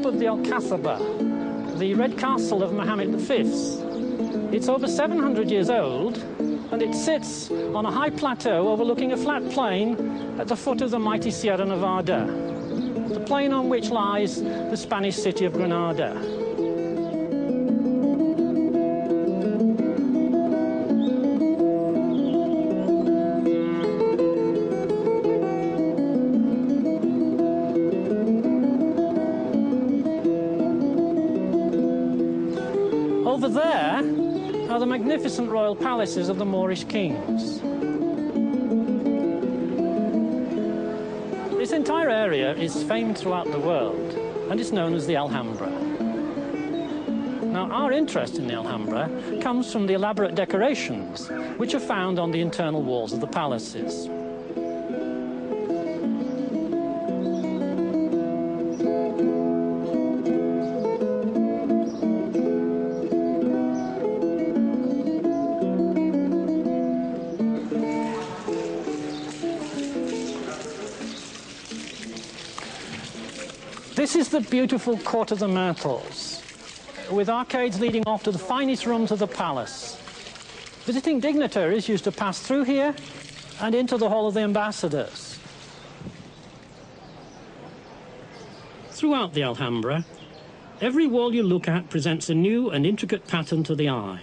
of the Alcazaba, the Red Castle of Mohammed V. It's over 700 years old, and it sits on a high plateau overlooking a flat plain at the foot of the mighty Sierra Nevada, the plain on which lies the Spanish city of Granada. Over there are the magnificent royal palaces of the Moorish kings. This entire area is famed throughout the world, and it's known as the Alhambra. Now, our interest in the Alhambra comes from the elaborate decorations which are found on the internal walls of the palaces. This is the beautiful Court of the Myrtles, with arcades leading off to the finest rooms of the palace. Visiting dignitaries used to pass through here and into the Hall of the Ambassadors. Throughout the Alhambra, every wall you look at presents a new and intricate pattern to the eye.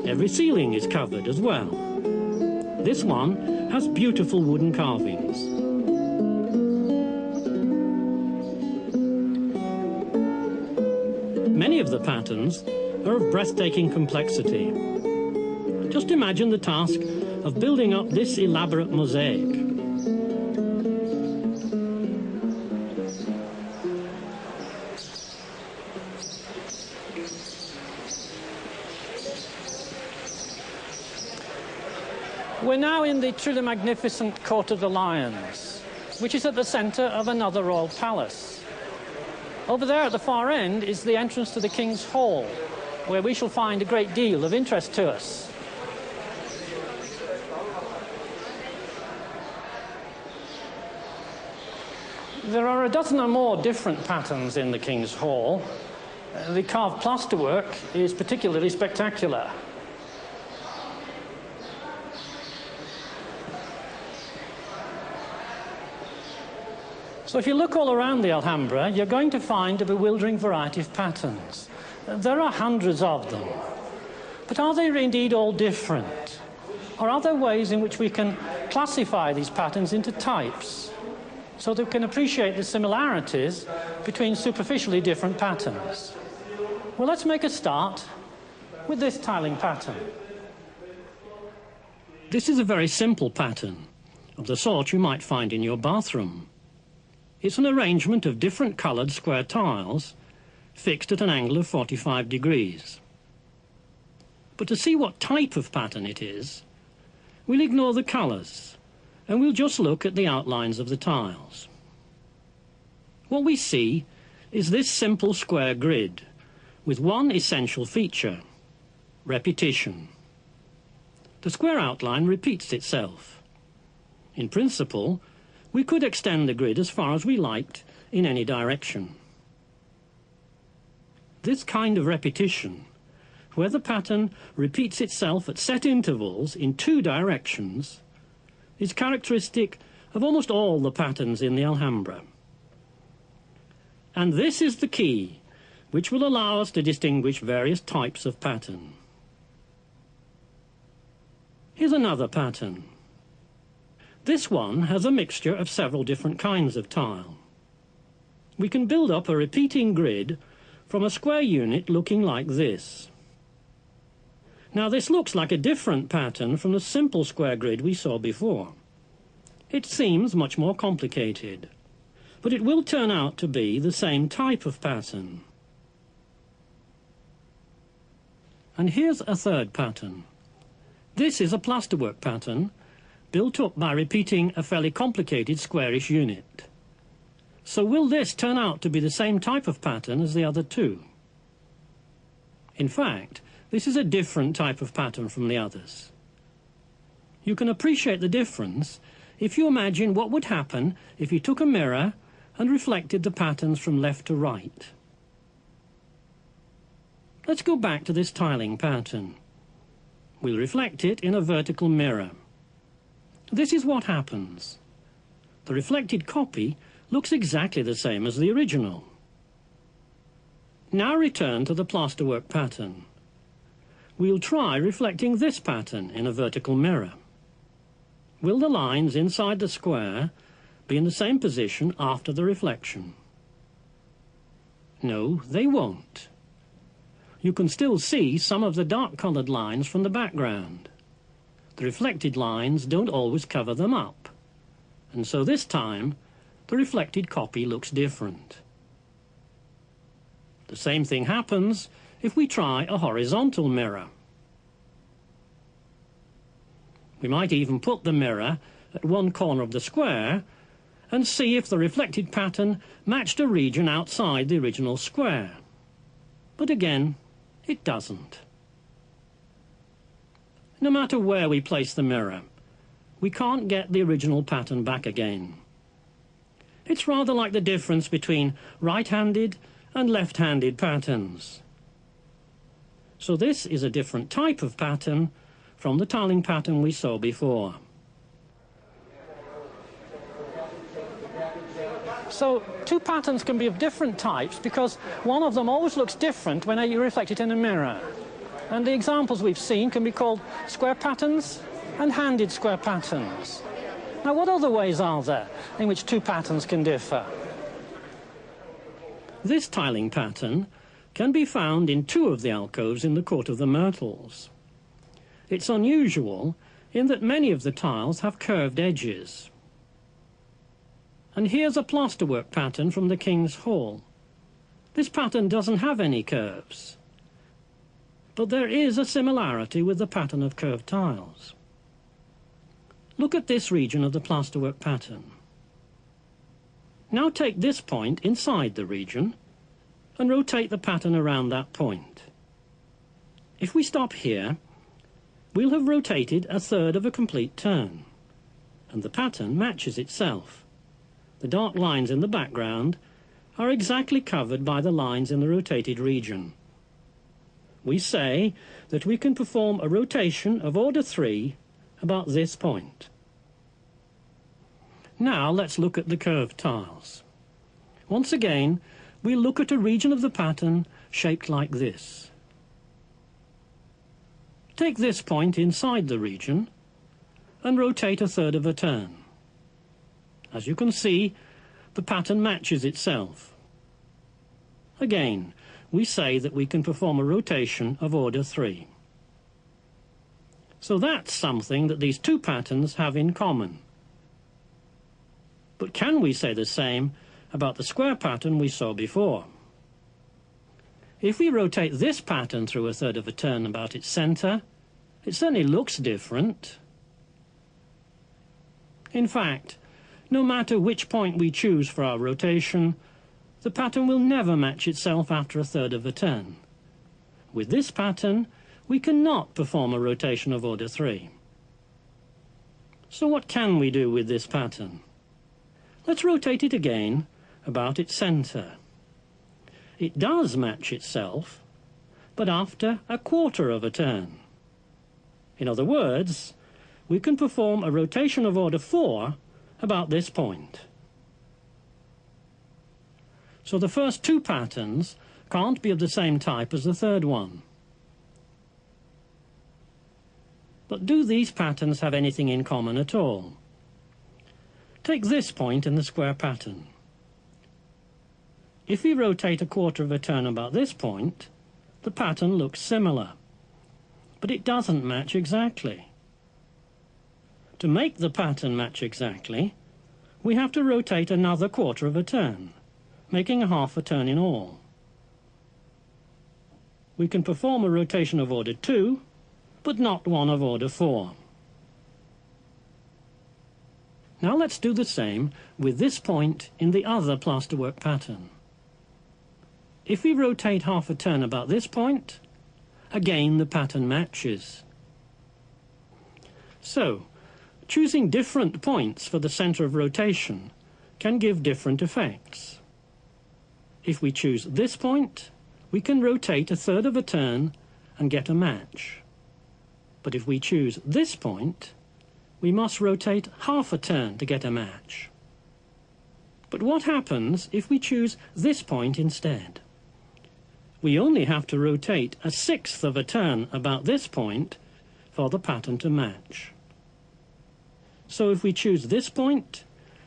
Every ceiling is covered as well. This one has beautiful wooden carvings. Many of the patterns are of breathtaking complexity. Just imagine the task of building up this elaborate mosaic. We're now in the truly magnificent Court of the Lions, which is at the centre of another royal palace. Over there at the far end is the entrance to the King's Hall, where we shall find a great deal of interest to us. There are a dozen or more different patterns in the King's Hall. The carved plasterwork is particularly spectacular. So if you look all around the Alhambra, you're going to find a bewildering variety of patterns. There are hundreds of them. But are they indeed all different? Or are there ways in which we can classify these patterns into types so that we can appreciate the similarities between superficially different patterns? Well, let's make a start with this tiling pattern. This is a very simple pattern, of the sort you might find in your bathroom. It's an arrangement of different coloured square tiles fixed at an angle of 45 degrees. But to see what type of pattern it is, we'll ignore the colours and we'll just look at the outlines of the tiles. What we see is this simple square grid with one essential feature: repetition. The square outline repeats itself. In principle, we could extend the grid as far as we liked in any direction. This kind of repetition, where the pattern repeats itself at set intervals in two directions, is characteristic of almost all the patterns in the Alhambra. And this is the key which will allow us to distinguish various types of pattern. Here's another pattern. This one has a mixture of several different kinds of tile. We can build up a repeating grid from a square unit looking like this. Now this looks like a different pattern from the simple square grid we saw before. It seems much more complicated, but it will turn out to be the same type of pattern. And here's a third pattern. This is a plasterwork pattern built up by repeating a fairly complicated squarish unit. So will this turn out to be the same type of pattern as the other two? In fact, this is a different type of pattern from the others. You can appreciate the difference if you imagine what would happen if you took a mirror and reflected the patterns from left to right. Let's go back to this tiling pattern. We'll reflect it in a vertical mirror. This is what happens. The reflected copy looks exactly the same as the original. Now return to the plasterwork pattern. We'll try reflecting this pattern in a vertical mirror. Will the lines inside the square be in the same position after the reflection? No, they won't. You can still see some of the dark-coloured lines from the background. The reflected lines don't always cover them up, and so this time the reflected copy looks different. The same thing happens if we try a horizontal mirror. We might even put the mirror at one corner of the square and see if the reflected pattern matched a region outside the original square. But again, it doesn't. No matter where we place the mirror, we can't get the original pattern back again. It's rather like the difference between right-handed and left-handed patterns. So this is a different type of pattern from the tiling pattern we saw before. So two patterns can be of different types because one of them always looks different when you reflect it in a mirror. And the examples we've seen can be called square patterns and handed square patterns. Now, what other ways are there in which two patterns can differ? This tiling pattern can be found in two of the alcoves in the Court of the Myrtles. It's unusual in that many of the tiles have curved edges. And here's a plasterwork pattern from the King's Hall. This pattern doesn't have any curves, but there is a similarity with the pattern of curved tiles. Look at this region of the plasterwork pattern. Now take this point inside the region and rotate the pattern around that point. If we stop here, we'll have rotated a third of a complete turn, and the pattern matches itself. The dark lines in the background are exactly covered by the lines in the rotated region. We say that we can perform a rotation of order 3 about this point. Now let's look at the curved tiles. Once again, we'll look at a region of the pattern shaped like this. Take this point inside the region and rotate a third of a turn. As you can see, the pattern matches itself. Again, we say that we can perform a rotation of order 3. So that's something that these two patterns have in common. But can we say the same about the square pattern we saw before? If we rotate this pattern through a third of a turn about its centre, it certainly looks different. In fact, no matter which point we choose for our rotation, the pattern will never match itself after a third of a turn. With this pattern, we cannot perform a rotation of order 3. So what can we do with this pattern? Let's rotate it again about its centre. It does match itself, but after a quarter of a turn. In other words, we can perform a rotation of order 4 about this point. So the first two patterns can't be of the same type as the third one. But do these patterns have anything in common at all? Take this point in the square pattern. If we rotate a quarter of a turn about this point, the pattern looks similar, but it doesn't match exactly. To make the pattern match exactly, we have to rotate another quarter of a turn, making a half a turn in all. We can perform a rotation of order 2, but not one of order 4. Now let's do the same with this point in the other plasterwork pattern. If we rotate half a turn about this point, again the pattern matches. So, choosing different points for the center of rotation can give different effects. If we choose this point, we can rotate a third of a turn and get a match. But if we choose this point, we must rotate half a turn to get a match. But what happens if we choose this point instead? We only have to rotate a sixth of a turn about this point for the pattern to match. So if we choose this point,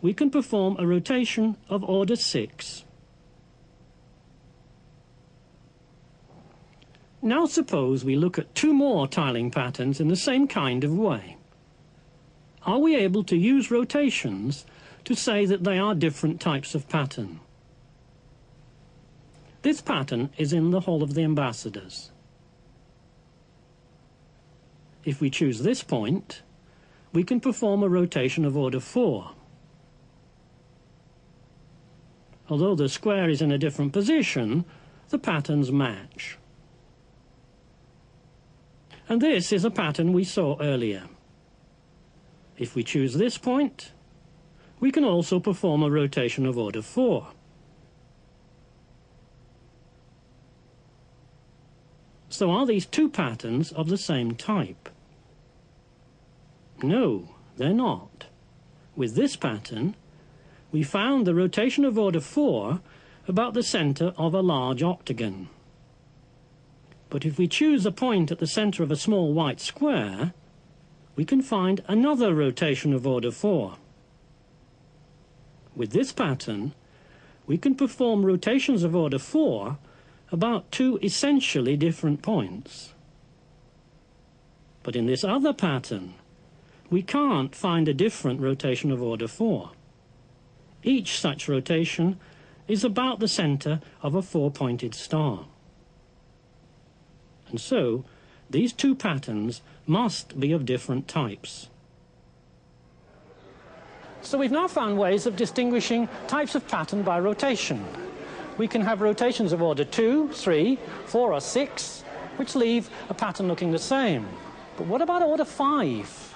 we can perform a rotation of order 6. Now suppose we look at 2 more tiling patterns in the same kind of way. Are we able to use rotations to say that they are different types of pattern? This pattern is in the Hall of the Ambassadors. If we choose this point, we can perform a rotation of order 4. Although the square is in a different position, the patterns match. And this is a pattern we saw earlier. If we choose this point, we can also perform a rotation of order 4. So are these 2 patterns of the same type? No, they're not. With this pattern, we found the rotation of order 4 about the center of a large octagon. But if we choose a point at the center of a small white square, we can find another rotation of order 4. With this pattern, we can perform rotations of order 4 about 2 essentially different points. But in this other pattern, we can't find a different rotation of order 4. Each such rotation is about the center of a 4-pointed star. And so, these 2 patterns must be of different types. So we've now found ways of distinguishing types of pattern by rotation. We can have rotations of order 2, 3, 4 or 6, which leave a pattern looking the same. But what about order 5?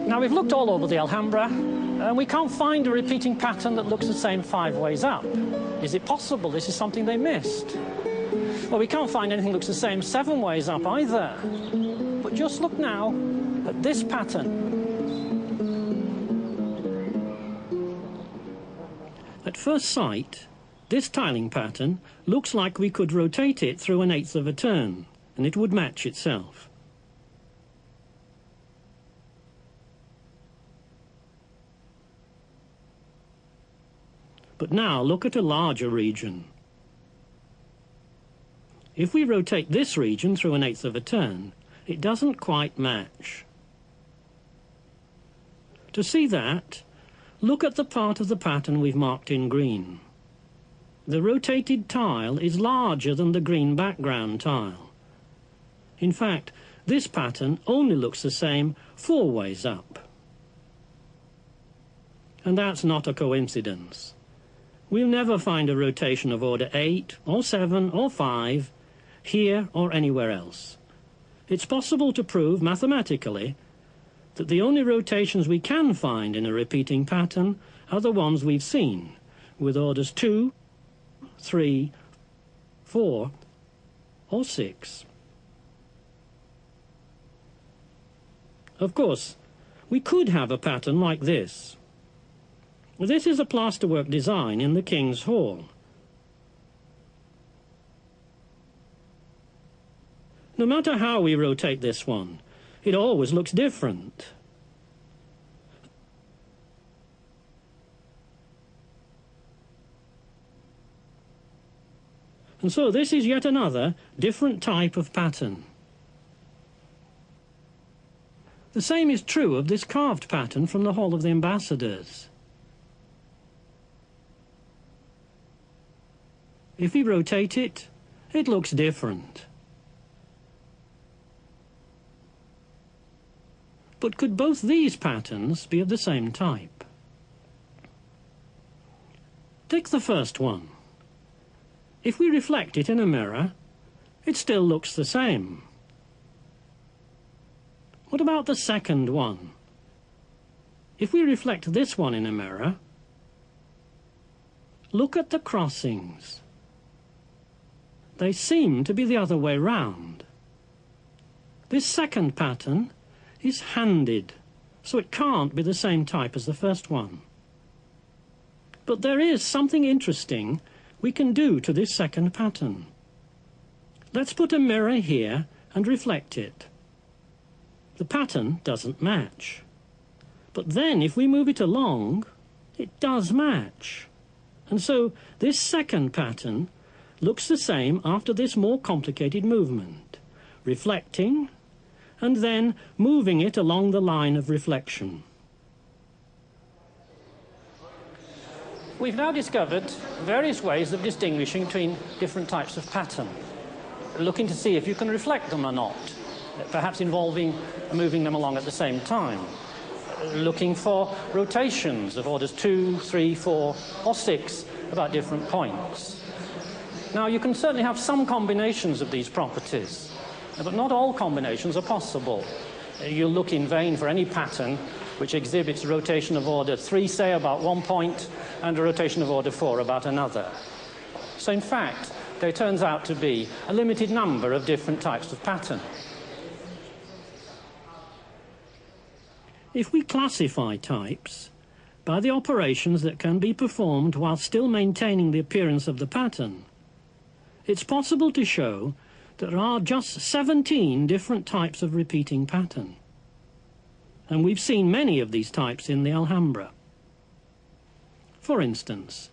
Now we've looked all over the Alhambra and we can't find a repeating pattern that looks the same 5 ways up. Is it possible this is something they missed? Well, we can't find anything that looks the same 7 ways up either. But just look now at this pattern. At first sight, this tiling pattern looks like we could rotate it through 1/8 of a turn and it would match itself. But now look at a larger region. If we rotate this region through 1/8 of a turn, it doesn't quite match. To see that, look at the part of the pattern we've marked in green. The rotated tile is larger than the green background tile. In fact, this pattern only looks the same 4 ways up. And that's not a coincidence. We'll never find a rotation of order 8 or 7 or 5 here or anywhere else. It's possible to prove mathematically that the only rotations we can find in a repeating pattern are the ones we've seen, with orders 2, 3, 4 or 6. Of course, We could have a pattern like this. This is a plasterwork design in the King's Hall. No matter how we rotate this one, it always looks different. And so this is yet another different type of pattern. The same is true of this carved pattern from the Hall of the Ambassadors. If we rotate it, it looks different. But could both these patterns be of the same type? Take the first one. If we reflect it in a mirror, it still looks the same. What about the second one? If we reflect this one in a mirror, look at the crossings. They seem to be the other way round. This second pattern is handed, so it can't be the same type as the first one. But there is something interesting we can do to this second pattern. Let's put a mirror here and reflect it. The pattern doesn't match. But then if we move it along, it does match. And so this second pattern looks the same after this more complicated movement, reflecting and then moving it along the line of reflection. We've now discovered various ways of distinguishing between different types of pattern, looking to see if you can reflect them or not, perhaps involving moving them along at the same time, looking for rotations of orders 2, 3, 4, or 6 about different points. Now, you can certainly have some combinations of these properties, but not all combinations are possible. You'll look in vain for any pattern which exhibits a rotation of order 3, say, about one point, and a rotation of order 4 about another. So, in fact, there turns out to be a limited number of different types of pattern. If we classify types by the operations that can be performed while still maintaining the appearance of the pattern, it's possible to show that there are just 17 different types of repeating pattern. And we've seen many of these types in the Alhambra. For instance,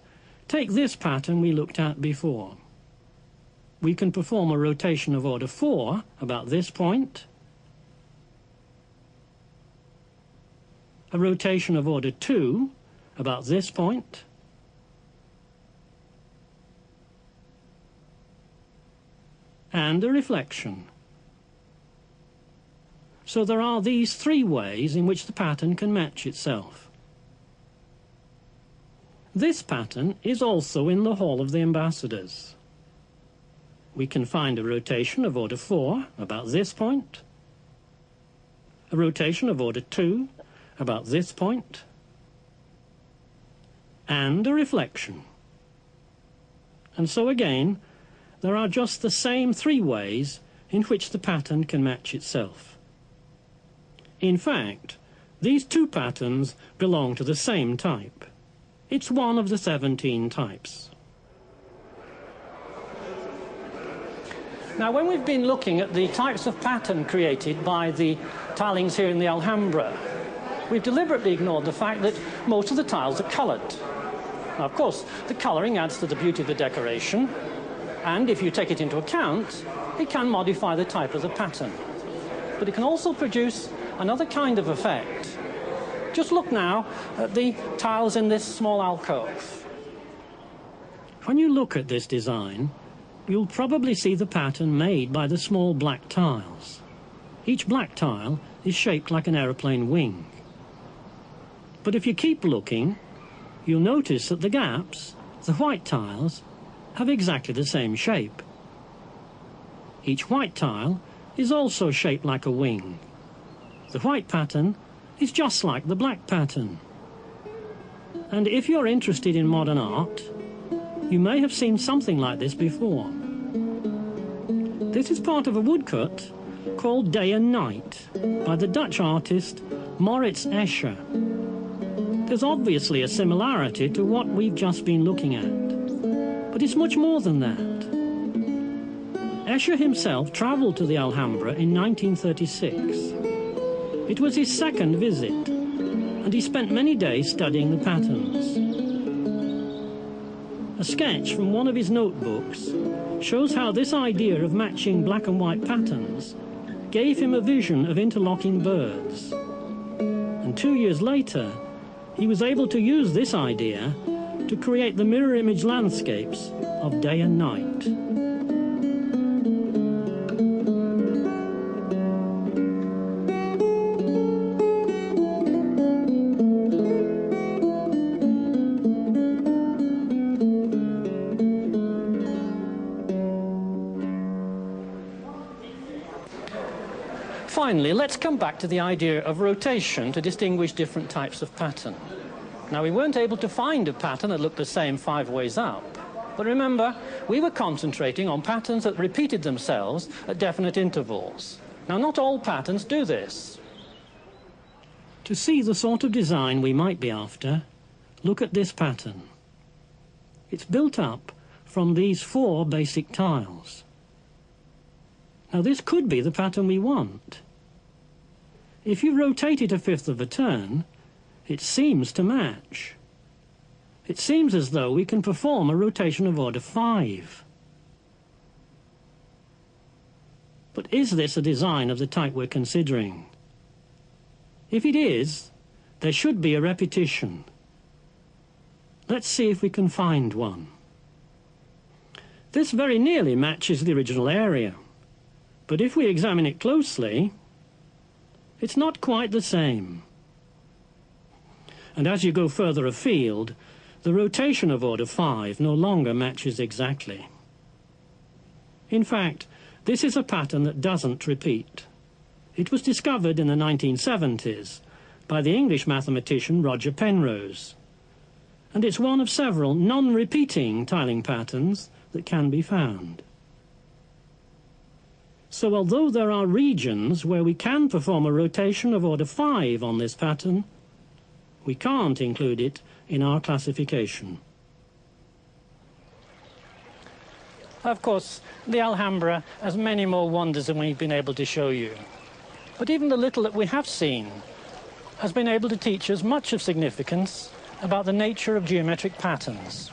take this pattern we looked at before. We can perform a rotation of order 4 about this point, a rotation of order 2 about this point, and a reflection. So there are these 3 ways in which the pattern can match itself. This pattern is also in the Hall of the Ambassadors. We can find a rotation of order 4 about this point, a rotation of order 2 about this point, and a reflection. And so again, there are just the same 3 ways in which the pattern can match itself. In fact, these 2 patterns belong to the same type. It's one of the 17 types. Now, when we've been looking at the types of pattern created by the tilings here in the Alhambra, we've deliberately ignored the fact that most of the tiles are coloured. Now, of course, the colouring adds to the beauty of the decoration, and if you take it into account, it can modify the type of the pattern. But it can also produce another kind of effect. Just look now at the tiles in this small alcove. When you look at this design, you'll probably see the pattern made by the small black tiles. Each black tile is shaped like an aeroplane wing. But if you keep looking, you'll notice that the gaps, the white tiles, have exactly the same shape. Each white tile is also shaped like a wing. The white pattern is just like the black pattern. And if you're interested in modern art, you may have seen something like this before. This is part of a woodcut called Day and Night by the Dutch artist Moritz Escher. There's obviously a similarity to what we've just been looking at, but it's much more than that. Escher himself travelled to the Alhambra in 1936. It was his second visit, and he spent many days studying the patterns. A sketch from one of his notebooks shows how this idea of matching black and white patterns gave him a vision of interlocking birds. And 2 years later, he was able to use this idea to create the mirror image landscapes of day and night. Finally, let's come back to the idea of rotation to distinguish different types of pattern. Now, we weren't able to find a pattern that looked the same 5 ways up. But remember, we were concentrating on patterns that repeated themselves at definite intervals. Now, not all patterns do this. To see the sort of design we might be after, look at this pattern. It's built up from these 4 basic tiles. Now, this could be the pattern we want. If you rotate it 1/5 of a turn, it seems to match. It seems as though we can perform a rotation of order 5. But is this a design of the type we're considering? If it is, there should be a repetition. Let's see if we can find one. This very nearly matches the original area, but if we examine it closely, it's not quite the same. And as you go further afield, the rotation of order 5 no longer matches exactly. In fact, this is a pattern that doesn't repeat. It was discovered in the 1970s by the English mathematician Roger Penrose, and it's one of several non-repeating tiling patterns that can be found. So although there are regions where we can perform a rotation of order 5 on this pattern, we can't include it in our classification. Of course, the Alhambra has many more wonders than we've been able to show you. But even the little that we have seen has been able to teach us much of significance about the nature of geometric patterns.